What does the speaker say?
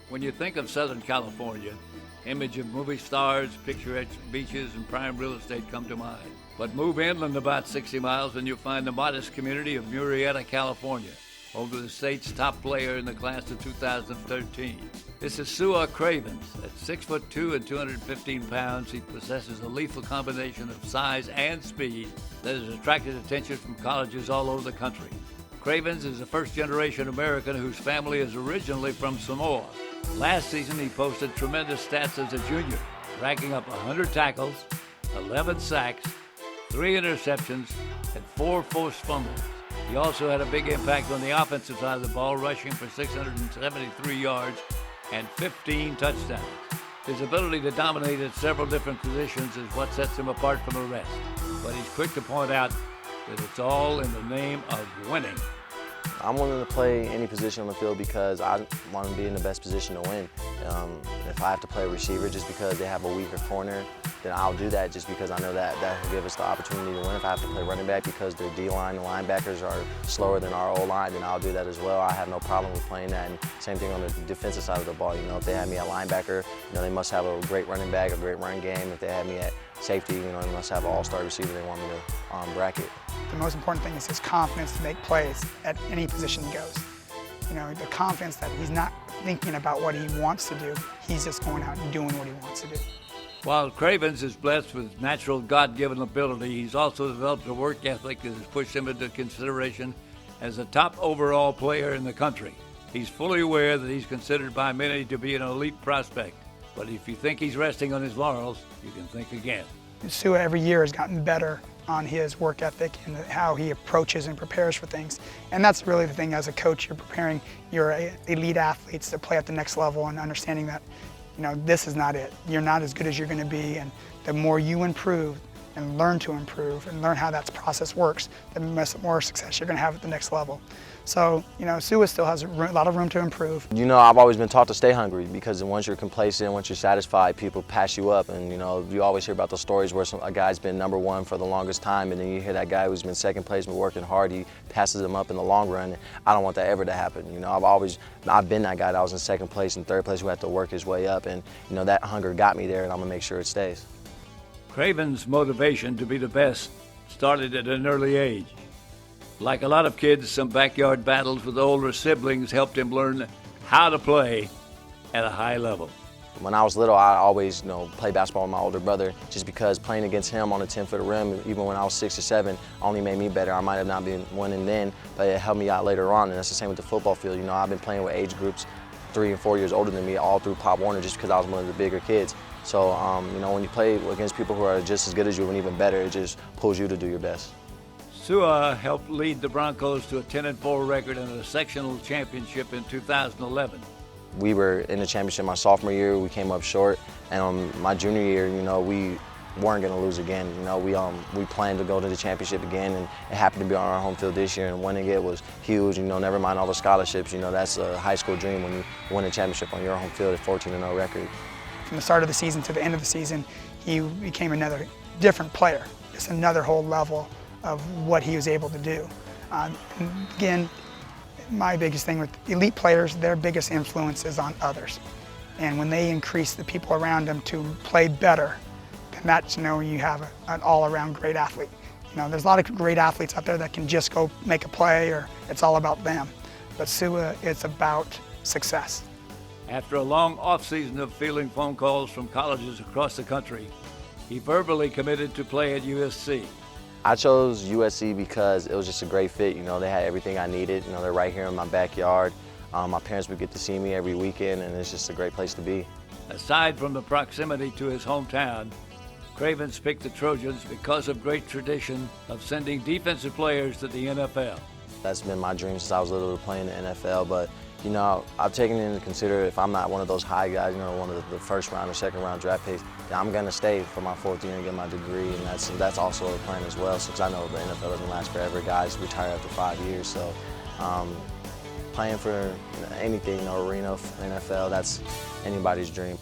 When you think of Southern California, image of movie stars, picturesque beaches, and prime real estate come to mind. But move inland about 60 miles and you'll find the modest community of Murrieta, California, home to the state's top player in the class of 2013. This is Sua Cravens. At 6'2" and 215 pounds, he possesses a lethal combination of size and speed that has attracted attention from colleges all over the country. Cravens is a first-generation American whose family is originally from Samoa. Last season, he posted tremendous stats as a junior, racking up 100 tackles, 11 sacks, 3 interceptions, and 4 forced fumbles. He also had a big impact on the offensive side of the ball, rushing for 673 yards and 15 touchdowns. His ability to dominate at several different positions is what sets him apart from the rest. But he's quick to point out that it's all in the name of winning. I'm willing to play any position on the field because I want to be in the best position to win. If I have to play a receiver just because they have a weaker corner, then I'll do that just because I know that will give us the opportunity to win. If I have to play running back because their D-line and linebackers are slower than our O-line, then I'll do that as well. I have no problem with playing that. And same thing on the defensive side of the ball. If they have me at linebacker, they must have a great running back, a great run game. If they have me at safety, they must have an all-star receiver they want me to bracket. The most important thing is his confidence to make plays at any position he goes. The confidence that he's not thinking about what he wants to do, he's just going out and doing what he wants to do. While Cravens is blessed with natural God-given ability, he's also developed a work ethic that has pushed him into consideration as a top overall player in the country. He's fully aware that he's considered by many to be an elite prospect. But if you think he's resting on his laurels, you can think again. Sua every year has gotten better on his work ethic and how he approaches and prepares for things. And that's really the thing as a coach, you're preparing your elite athletes to play at the next level and understanding that, this is not it. You're not as good as you're going to be, and the more you improve and learn to improve and learn how that process works, the more success you're going to have at the next level. So, Sua still has a lot of room to improve. I've always been taught to stay hungry because once you're complacent, once you're satisfied, people pass you up. And, you always hear about those stories where a guy's been #1 for the longest time, and then you hear that guy who's been second place but working hard, he passes him up in the long run. I don't want that ever to happen. I've been that guy that was in second place and third place who had to work his way up. And, that hunger got me there, and I'm going to make sure it stays. Craven's motivation to be the best started at an early age. Like a lot of kids, some backyard battles with older siblings helped him learn how to play at a high level. When I was little, I always played basketball with my older brother just because playing against him on a 10-foot rim, even when I was 6 or 7, only made me better. I might have not been winning then, but it helped me out later on, and that's the same with the football field. I've been playing with age groups 3 and 4 years older than me all through Pop Warner just because I was one of the bigger kids. So, when you play against people who are just as good as you and even better, it just pulls you to do your best. Sua helped lead the Broncos to a 10-4 record and a sectional championship in 2011. We were in the championship my sophomore year. We came up short, and my junior year, we weren't going to lose again. We planned to go to the championship again, and it happened to be on our home field this year. And winning it was huge. Never mind all the scholarships. That's a high school dream when you win a championship on your home field at 14-0 record. From the start of the season to the end of the season, he became another different player, just another whole level of what he was able to do. Again, my biggest thing with elite players, their biggest influence is on others. And when they increase the people around them to play better, then that's you have an all-around great athlete. There's a lot of great athletes out there that can just go make a play or it's all about them. But Sua, it's about success. After a long off-season of fielding phone calls from colleges across the country, he verbally committed to play at USC. I chose USC because it was just a great fit. They had everything I needed. They're right here in my backyard. My parents would get to see me every weekend, and it's just a great place to be. Aside from the proximity to his hometown, Cravens picked the Trojans because of great tradition of sending defensive players to the NFL. That's been my dream since I was little to play in the NFL, but I've taken into consider if I'm not one of those high guys, one of the first round or second round draft picks, then I'm going to stay for my 4th year and get my degree, and that's also a plan as well, since I know the NFL doesn't last forever. Guys retire after 5 years, so playing for anything, arena, NFL, that's anybody's dream.